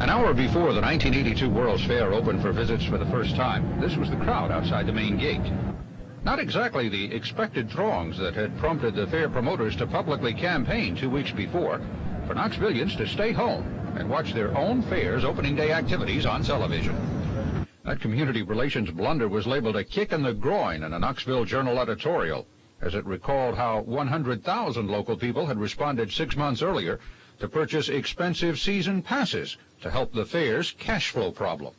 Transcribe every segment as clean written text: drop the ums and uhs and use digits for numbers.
An hour before the 1982 World's Fair opened for visits for the first time, this was the crowd outside the main gate. Not exactly the expected throngs that had prompted the fair promoters to publicly campaign 2 weeks before for Knoxvillians to stay home and watch their own fair's opening day activities on television. That community relations blunder was labeled a kick in the groin in a Knoxville Journal editorial, as it recalled how 100,000 local people had responded 6 months earlier to purchase expensive season passes to help the fair's cash flow problem.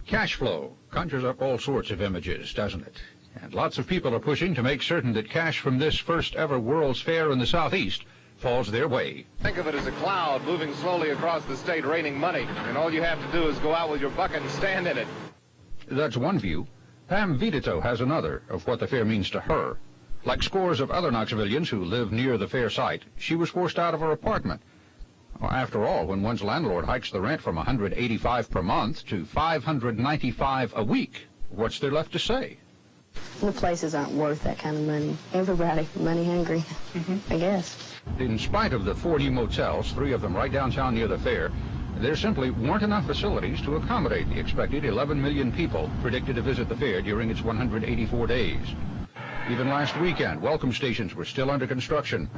Cash flow conjures up all sorts of images, doesn't it? And lots of people are pushing to make certain that cash from this first ever World's Fair in the Southeast falls their way. Think of it as a cloud moving slowly across the state, raining money, and all you have to do is go out with your bucket and stand in it. That's one view. Pam Vidito has another of what the fair means to her. Like scores of other Knoxvillians who live near the fair site, she was forced out of her apartment. Well, after all, when one's landlord hikes the rent from $185 per month to $595 a week, what's there left to say? The places aren't worth that kind of money. Everybody money hungry, I guess. In spite of the 4 new motels, 3 of them right downtown near the fair, there simply weren't enough facilities to accommodate the expected 11 million people predicted to visit the fair during its 184 days. Even last weekend, welcome stations were still under construction,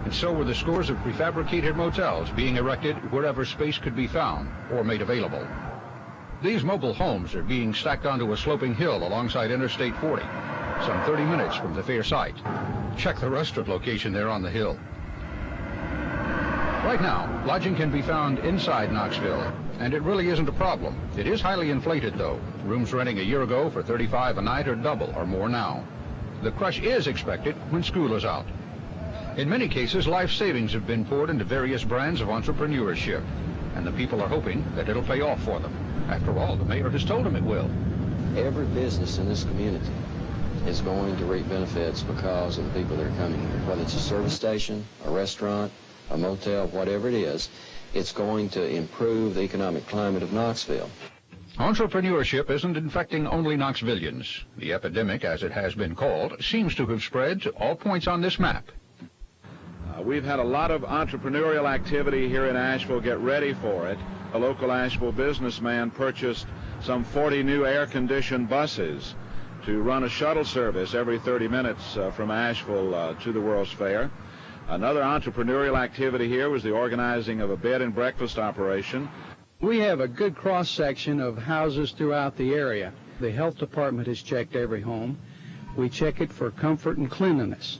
and so were the scores of prefabricated motels being erected wherever space could be found or made available. These mobile homes are being stacked onto a sloping hill alongside Interstate 40, some 30 minutes from the fair site. Check the restaurant location there on the hill. Right now, lodging can be found inside Knoxville, and it really isn't a problem. It is highly inflated, though. Rooms renting a year ago for $35 a night are double or more now. The crush is expected when school is out. In many cases, life savings have been poured into various brands of entrepreneurship, and the people are hoping that it'll pay off for them. After all, the mayor has told them it will. Every business in this community is going to reap benefits because of the people that are coming here. Whether it's a service station, a restaurant, a motel, whatever it is, it's going to improve the economic climate of Knoxville. Entrepreneurship isn't infecting only Knoxvillians. The epidemic, as it has been called, seems to have spread to all points on this map. We've had a lot of entrepreneurial activity here in Asheville. Get ready for it. A local Asheville businessman purchased some 40 new air-conditioned buses to run a shuttle service every 30 minutes from Asheville to the World's Fair. Another entrepreneurial activity here was the organizing of a bed and breakfast operation. We have a good cross-section of houses throughout the area. The health department has checked every home. We check it for comfort and cleanliness.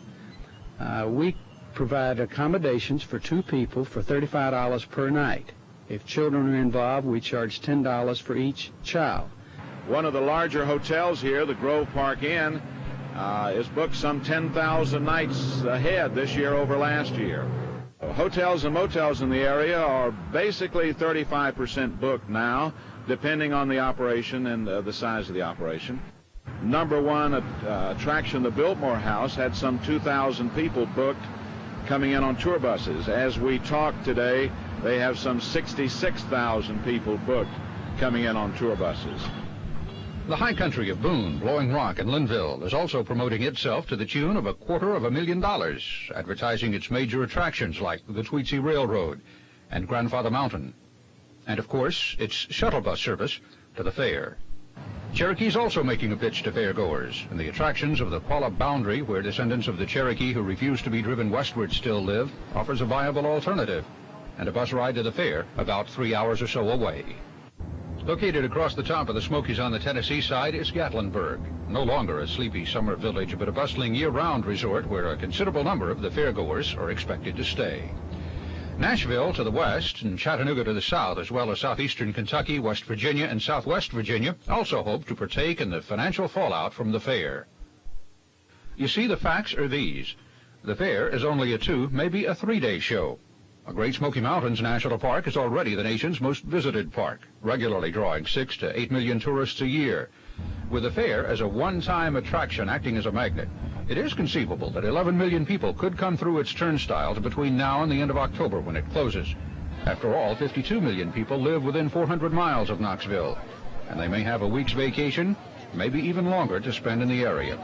We provide accommodations for 2 people for $35 per night. If children are involved, we charge $10 for each child. One of the larger hotels here, the Grove Park Inn, is booked some 10,000 nights ahead this year over last year. Hotels and motels in the area are basically 35% booked now, depending on the operation and the size of the operation. Number one attraction, the Biltmore House, had some 2,000 people booked coming in on tour buses. As we talk today, they have some 66,000 people booked coming in on tour buses. The high country of Boone, Blowing Rock, and Linville is also promoting itself to the tune of $250,000, advertising its major attractions like the Tweetsie Railroad and Grandfather Mountain, and of course its shuttle bus service to the fair. Cherokee's also making a pitch to fairgoers, and the attractions of the Paula Boundary, where descendants of the Cherokee who refuse to be driven westward still live, offers a viable alternative, and a bus ride to the fair about 3 hours or so away. Located across the top of the Smokies on the Tennessee side is Gatlinburg, no longer a sleepy summer village, but a bustling year-round resort where a considerable number of the fairgoers are expected to stay. Nashville to the west and Chattanooga to the south, as well as southeastern Kentucky, West Virginia, and southwest Virginia, also hope to partake in the financial fallout from the fair. You see, the facts are these. The fair is only a 2, maybe a 3-day show. A Great Smoky Mountains National Park is already the nation's most visited park, regularly drawing 6 to 8 million tourists a year. With the fair as a one-time attraction acting as a magnet, it is conceivable that 11 million people could come through its turnstiles between now and the end of October when it closes. After all, 52 million people live within 400 miles of Knoxville, and they may have a week's vacation, maybe even longer, to spend in the area.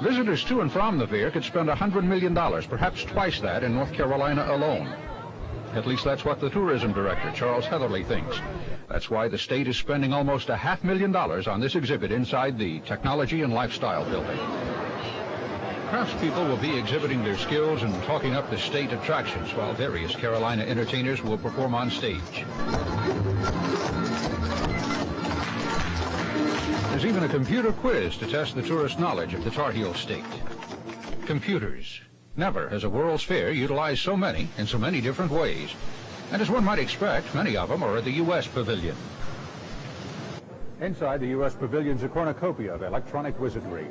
Visitors to and from the fair could spend $100 million, perhaps twice that, in North Carolina alone. At least that's what the tourism director, Charles Heatherly, thinks. That's why the state is spending almost $500,000 on this exhibit inside the Technology and Lifestyle building. Craftspeople will be exhibiting their skills and talking up the state attractions, while various Carolina entertainers will perform on stage. There's even a computer quiz to test the tourist knowledge of the Tar Heel State. Computers. Never has a World's Fair utilized so many in so many different ways. And as one might expect, many of them are at the U.S. Pavilion. Inside the U.S. Pavilion's a cornucopia of electronic wizardry.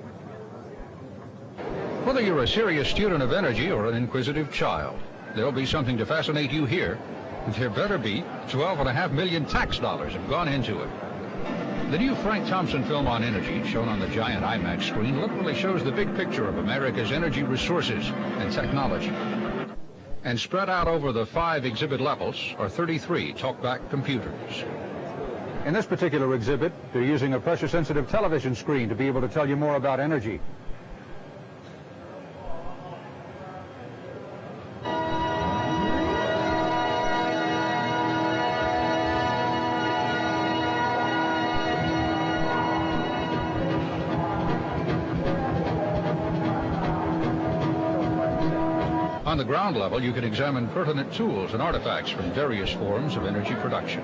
Whether you're a serious student of energy or an inquisitive child, there'll be something to fascinate you here. There better be. 12.5 million tax dollars have gone into it. The new Frank Thompson film on energy, shown on the giant IMAX screen, literally shows the big picture of America's energy resources and technology. And spread out over the 5 exhibit levels are 33 talkback computers. In this particular exhibit, they're using a pressure-sensitive television screen to be able to tell you more about energy. On the ground level, you can examine pertinent tools and artifacts from various forms of energy production.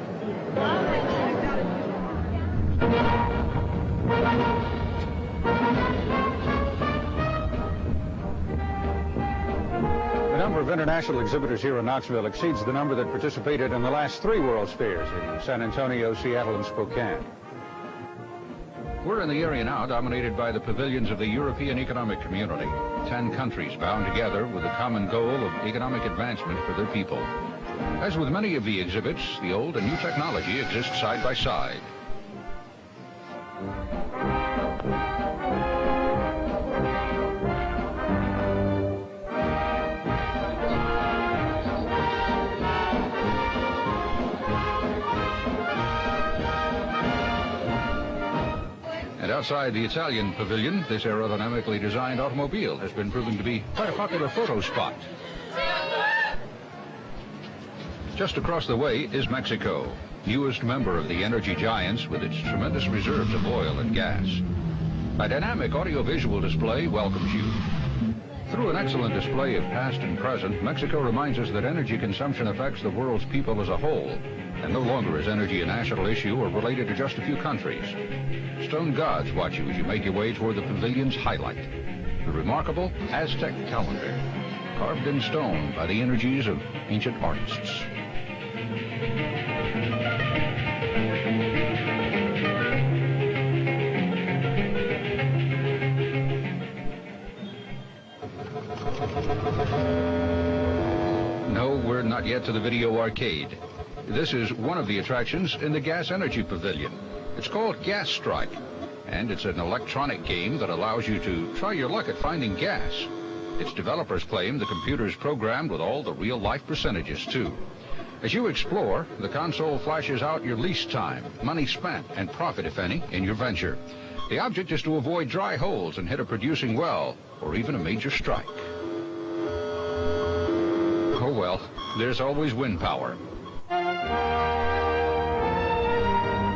The number of international exhibitors here in Knoxville exceeds the number that participated in the last 3 World's Fairs in San Antonio, Seattle, and Spokane. We're in the area now dominated by the pavilions of the European Economic Community. 10 countries bound together with the common goal of economic advancement for their people. As with many of the exhibits, the old and new technology exist side by side. Outside the Italian pavilion, this aerodynamically designed automobile has been proving to be quite a popular photo spot. Just across the way is Mexico, newest member of the energy giants with its tremendous reserves of oil and gas. A dynamic audiovisual display welcomes you. Through an excellent display of past and present, Mexico reminds us that energy consumption affects the world's people as a whole, and no longer is energy a national issue or related to just a few countries. Stone gods watch you as you make your way toward the pavilion's highlight, the remarkable Aztec calendar, carved in stone by the energies of ancient artists. No, we're not yet to the video arcade. This is one of the attractions in the Gas Energy Pavilion. It's called Gas Strike, and it's an electronic game that allows you to try your luck at finding gas. Its developers claim the computer's programmed with all the real-life percentages, too. As you explore, the console flashes out your lease time, money spent, and profit, if any, in your venture. The object is to avoid dry holes and hit a producing well, or even a major strike. Oh well, there's always wind power.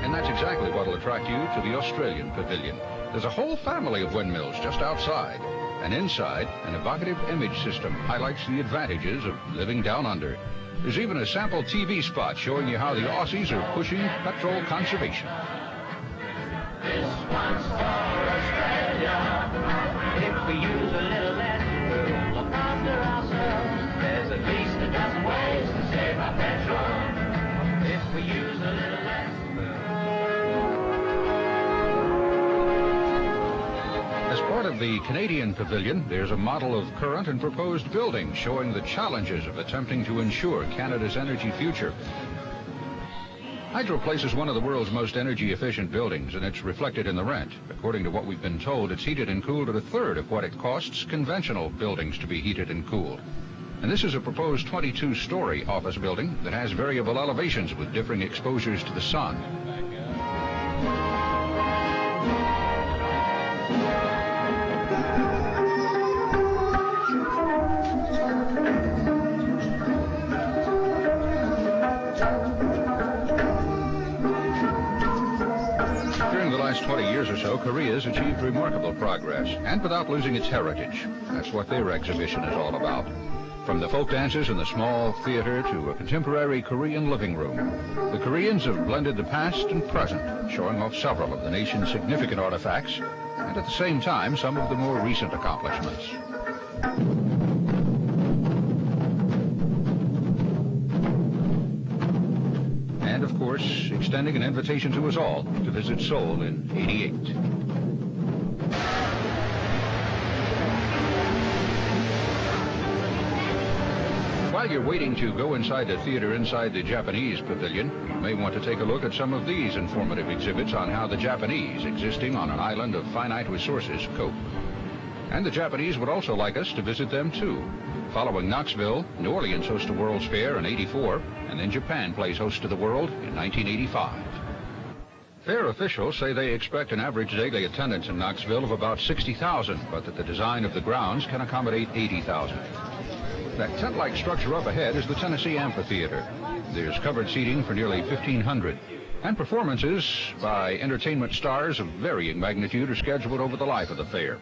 And that's exactly what will attract you to the Australian Pavilion. There's a whole family of windmills just outside. And inside, an evocative image system highlights the advantages of living down under. There's even a sample TV spot showing you how the Aussies are pushing petrol conservation. This one's for Australia. If we use a little less, we'll look after ourselves. There's at least a dozen ways to save our petrol. If we use a little less. As part of the Canadian Pavilion, there's a model of current and proposed buildings showing the challenges of attempting to ensure Canada's energy future. Hydro Place is one of the world's most energy-efficient buildings, and it's reflected in the rent. According to what we've been told, it's heated and cooled at a third of what it costs conventional buildings to be heated and cooled. And this is a proposed 22-story office building that has variable elevations with differing exposures to the sun. last 20 years or so, Korea's achieved remarkable progress, and without losing its heritage. That's what their exhibition is all about. From the folk dances in the small theater to a contemporary Korean living room, the Koreans have blended the past and present, showing off several of the nation's significant artifacts, and at the same time, some of the more recent accomplishments. And of course, extending an invitation to us all to visit Seoul in '88. While you're waiting to go inside the theater inside the Japanese pavilion, you may want to take a look at some of these informative exhibits on how the Japanese, existing on an island of finite resources, cope. And the Japanese would also like us to visit them too. Following Knoxville, New Orleans hosts a World's Fair in '84, and then Japan plays host to the world in 1985. Fair officials say they expect an average daily attendance in Knoxville of about 60,000, but that the design of the grounds can accommodate 80,000. That tent-like structure up ahead is the Tennessee Amphitheater. There's covered seating for nearly 1,500, and performances by entertainment stars of varying magnitude are scheduled over the life of the fair.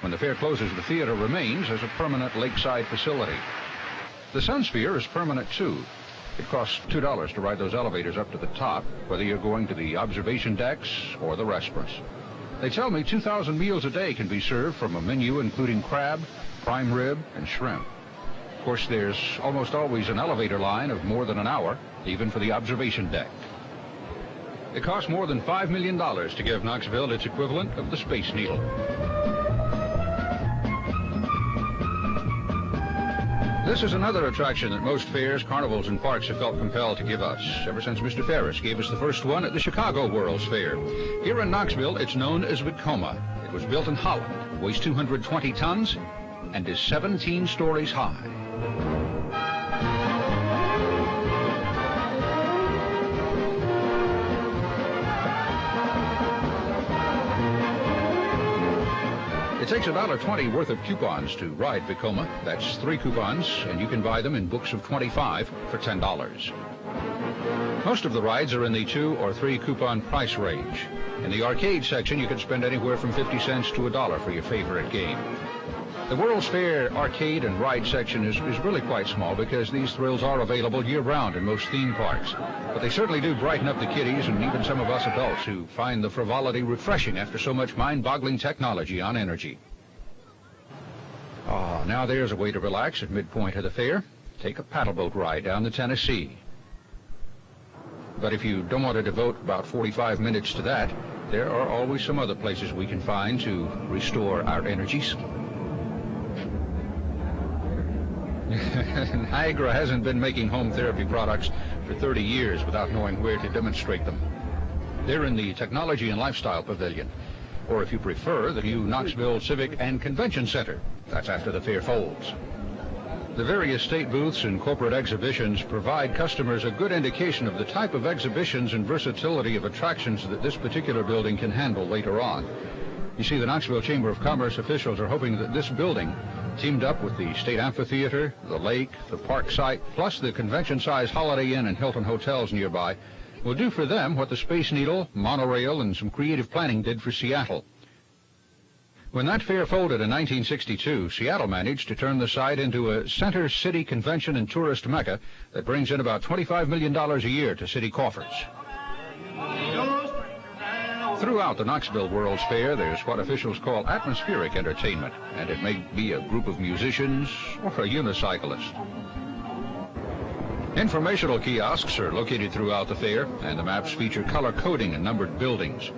When the fair closes, the theater remains as a permanent lakeside facility. The Sun Sphere is permanent too. It costs $2 to ride those elevators up to the top, whether you're going to the observation decks or the restaurants. They tell me 2,000 meals a day can be served from a menu including crab, prime rib, and shrimp. Of course, there's almost always an elevator line of more than an hour, even for the observation deck. It costs more than $5 million to give Knoxville its equivalent of the Space Needle. This is another attraction that most fairs, carnivals, and parks have felt compelled to give us, ever since Mr. Ferris gave us the first one at the Chicago World's Fair. Here in Knoxville, it's known as Vekoma. It was built in Holland, weighs 220 tons, and is 17 stories high. It takes $1.20 worth of coupons to ride Vekoma. That's 3 coupons, and you can buy them in books of 25 for $10. Most of the rides are in the 2 or 3 coupon price range. In the arcade section, you can spend anywhere from 50 cents to $1 for your favorite game. The World's Fair arcade and ride section is really quite small because these thrills are available year-round in most theme parks. But they certainly do brighten up the kiddies and even some of us adults who find the frivolity refreshing after so much mind-boggling technology on energy. Oh, now there's a way to relax at midpoint of the fair. Take a paddleboat ride down the Tennessee. But if you don't want to devote about 45 minutes to that, there are always some other places we can find to restore our energies. Niagara hasn't been making home therapy products for 30 years without knowing where to demonstrate them. They're in the Technology and Lifestyle Pavilion, or if you prefer, the new Knoxville Civic and Convention Center. That's after the fair folds. The various state booths and corporate exhibitions provide customers a good indication of the type of exhibitions and versatility of attractions that this particular building can handle later on. You see, the Knoxville Chamber of Commerce officials are hoping that this building, teamed up with the State Amphitheater, the lake, the park site, plus the convention-sized Holiday Inn and Hilton hotels nearby, will do for them what the Space Needle, monorail, and some creative planning did for Seattle. When that fair folded in 1962, Seattle managed to turn the site into a center city convention and tourist mecca that brings in about $25 million a year to city coffers. Throughout the Knoxville World's Fair, there's what officials call atmospheric entertainment, and it may be a group of musicians or a unicyclist. Informational kiosks are located throughout the fair, and the maps feature color coding and numbered buildings.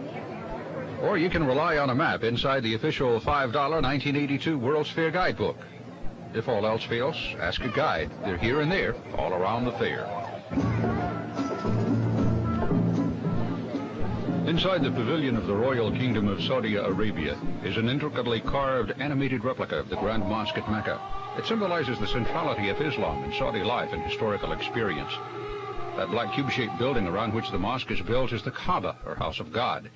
Or you can rely on a map inside the official $5 1982 World's Fair guidebook. If all else fails, ask a guide. They're here and there, all around the fair. Inside the pavilion of the Royal Kingdom of Saudi Arabia is an intricately carved, animated replica of the Grand Mosque at Mecca. It symbolizes the centrality of Islam in Saudi life and historical experience. That black cube-shaped building around which the mosque is built is the Kaaba, or House of God.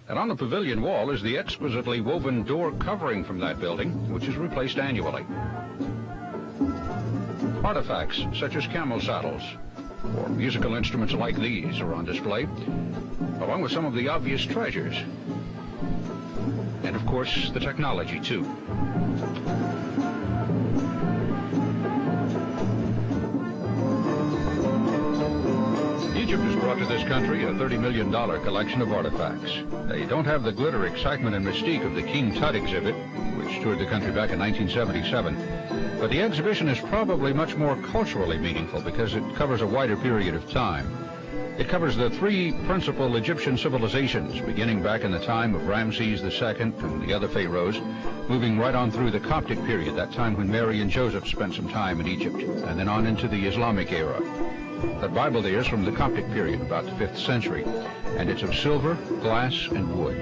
And on the pavilion wall is the exquisitely woven door covering from that building, which is replaced annually. Artifacts such as camel saddles, or musical instruments like these are on display, along with some of the obvious treasures. And of course, the technology, too. Egypt has brought to this country a $30 million collection of artifacts. They don't have the glitter, excitement, and mystique of the King Tut exhibit, which toured the country back in 1977. But the exhibition is probably much more culturally meaningful because it covers a wider period of time. It covers the three principal Egyptian civilizations, beginning back in the time of Ramses II and the other pharaohs, moving right on through the Coptic period, that time when Mary and Joseph spent some time in Egypt, and then on into the Islamic era. That Bible there is from the Coptic period, about the 5th century, and it's of silver, glass, and wood.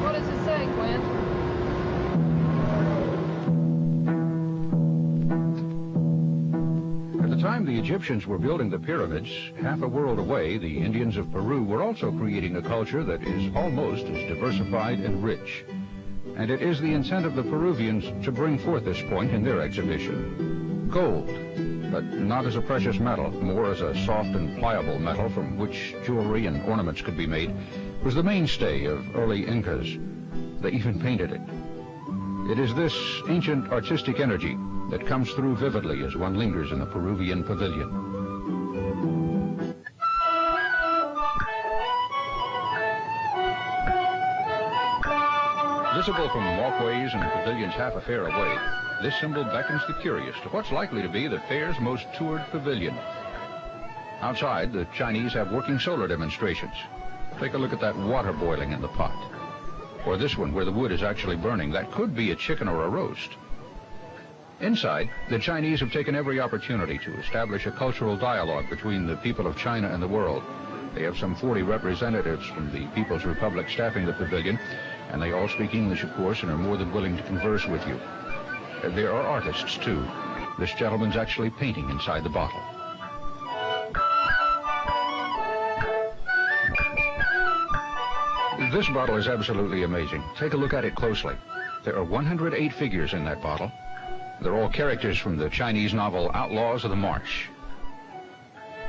What does it say, Gwen? At the time the Egyptians were building the pyramids, half a world away, the Indians of Peru were also creating a culture that is almost as diversified and rich. And it is the intent of the Peruvians to bring forth this point in their exhibition. Gold, but not as a precious metal, more as a soft and pliable metal from which jewelry and ornaments could be made, was the mainstay of early Incas. They even painted it. It is this ancient artistic energy that comes through vividly as one lingers in the Peruvian Pavilion. Visible from walkways and pavilions half a fair away, this symbol beckons the curious to what's likely to be the fair's most toured pavilion. Outside, the Chinese have working solar demonstrations. Take a look at that water boiling in the pot. Or this one where the wood is actually burning. That could be a chicken or a roast. Inside, the Chinese have taken every opportunity to establish a cultural dialogue between the people of China and the world. They have some 40 representatives from the People's Republic staffing the pavilion, and they all speak English, of course, and are more than willing to converse with you. There are artists, too. This gentleman's actually painting inside the bottle. This bottle is absolutely amazing. Take a look at it closely. There are 108 figures in that bottle. They're all characters from the Chinese novel Outlaws of the March.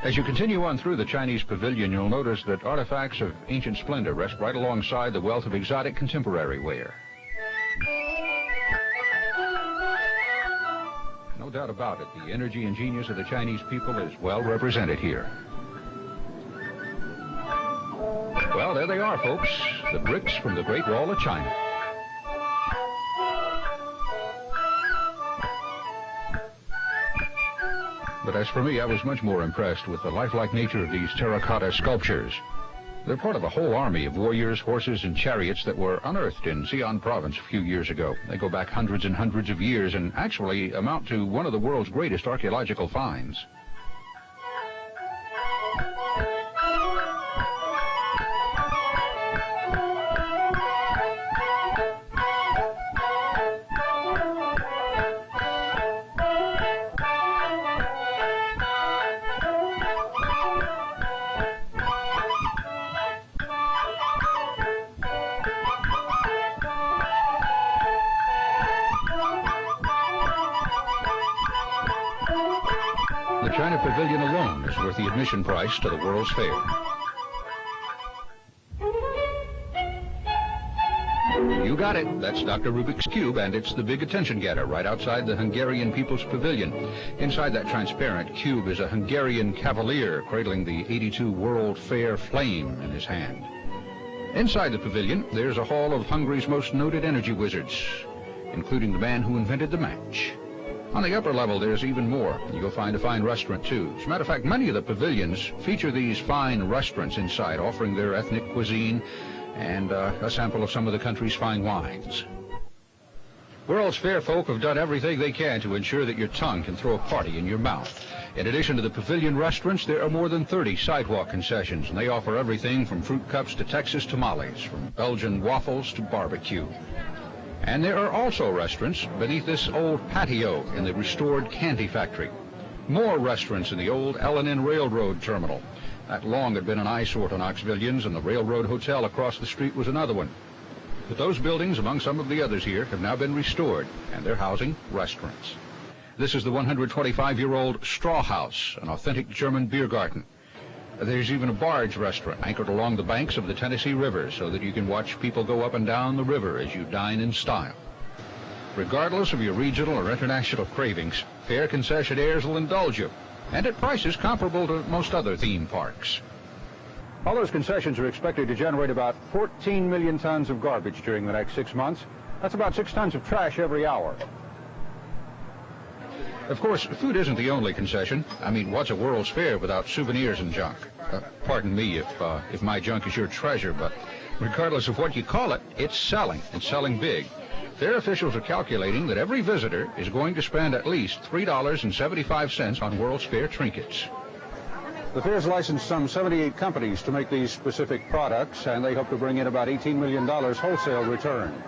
As you continue on through the Chinese pavilion, you'll notice that artifacts of ancient splendor rest right alongside the wealth of exotic contemporary wear. No doubt about it, the energy and genius of the Chinese people is well represented here. Well, there they are, folks, the bricks from the Great Wall of China. But as for me, I was much more impressed with the lifelike nature of these terracotta sculptures. They're part of a whole army of warriors, horses, and chariots that were unearthed in Xi'an province a few years ago. They go back hundreds and hundreds of years and actually amount to one of the world's greatest archaeological finds. The China Pavilion alone is worth the admission price to the World's Fair. You got it. That's Dr. Rubik's Cube, and it's the big attention getter right outside the Hungarian People's Pavilion. Inside that transparent cube is a Hungarian cavalier cradling the 82 World Fair flame in his hand. Inside the pavilion, there's a hall of Hungary's most noted energy wizards, including the man who invented the match. On the upper level, there's even more. You'll find a fine restaurant, too. As a matter of fact, many of the pavilions feature these fine restaurants inside, offering their ethnic cuisine and a sample of some of the country's fine wines. World's Fair folk have done everything they can to ensure that your tongue can throw a party in your mouth. In addition to the pavilion restaurants, there are more than 30 sidewalk concessions, and they offer everything from fruit cups to Texas tamales, from Belgian waffles to barbecue. And there are also restaurants beneath this old patio in the restored candy factory. More restaurants in the old L&N Railroad terminal. That long had been an eyesore to Knoxvillians, and the Railroad Hotel across the street was another one. But those buildings, among some of the others here, have now been restored, and they're housing restaurants. This is the 125-year-old Straw House, an authentic German beer garden. There's even a barge restaurant anchored along the banks of the Tennessee River so that you can watch people go up and down the river as you dine in style. Regardless of your regional or international cravings, fair concessionaires will indulge you, and at prices comparable to most other theme parks. All those concessions are expected to generate about 14 million tons of garbage during the next 6 months. That's about 6 tons of trash every hour. Of course, food isn't the only concession. I mean, what's a World's Fair without souvenirs and junk? Pardon me if my junk is your treasure, but regardless of what you call it, it's selling, and selling big. Fair officials are calculating that every visitor is going to spend at least $3.75 on World's Fair trinkets. The fair's licensed some 78 companies to make these specific products, and they hope to bring in about $18 million wholesale return.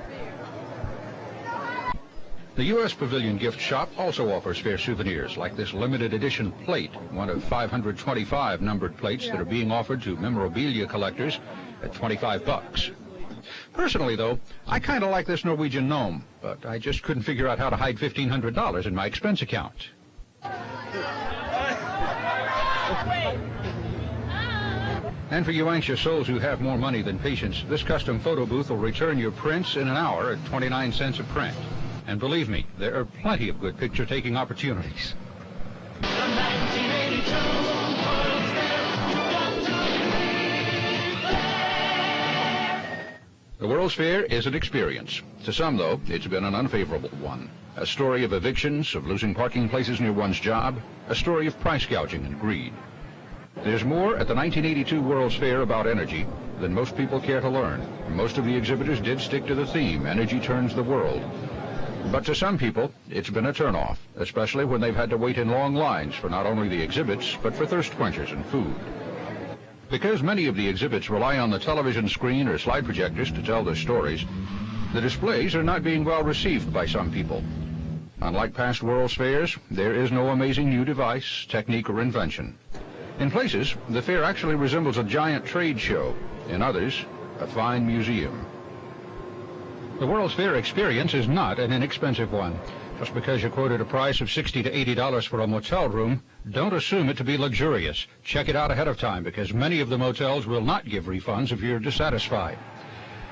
The U.S. Pavilion gift shop also offers fair souvenirs, like this limited edition plate, one of 525 numbered plates that are being offered to memorabilia collectors at $25. Personally, though, I kind of like this Norwegian gnome, but I just couldn't figure out how to hide $1,500 in my expense account. And for you anxious souls who have more money than patience, this custom photo booth will return your prints in an hour at 29 cents a print. And believe me, there are plenty of good picture-taking opportunities. The World's Fair is an experience. To some, though, it's been an unfavorable one. A story of evictions, of losing parking places near one's job, a story of price gouging and greed. There's more at the 1982 World's Fair about energy than most people care to learn. Most of the exhibitors did stick to the theme, Energy Turns the World. But to some people, it's been a turnoff, especially when they've had to wait in long lines for not only the exhibits, but for thirst quenchers and food. Because many of the exhibits rely on the television screen or slide projectors to tell their stories, the displays are not being well received by some people. Unlike past World's Fairs, there is no amazing new device, technique, or invention. In places, the fair actually resembles a giant trade show. In others, a fine museum. The World's Fair experience is not an inexpensive one. Just because you quoted a price of $60 to $80 for a motel room, don't assume it to be luxurious. Check it out ahead of time, because many of the motels will not give refunds if you're dissatisfied.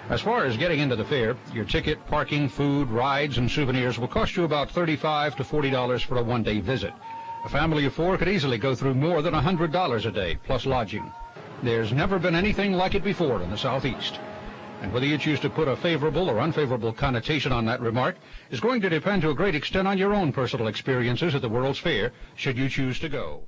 As far as getting into the fair, your ticket, parking, food, rides, and souvenirs will cost you about $35 to $40 for a one-day visit. A family of four could easily go through more than $100 a day, plus lodging. There's never been anything like it before in the Southeast. And whether you choose to put a favorable or unfavorable connotation on that remark is going to depend to a great extent on your own personal experiences at the World's Fair, should you choose to go.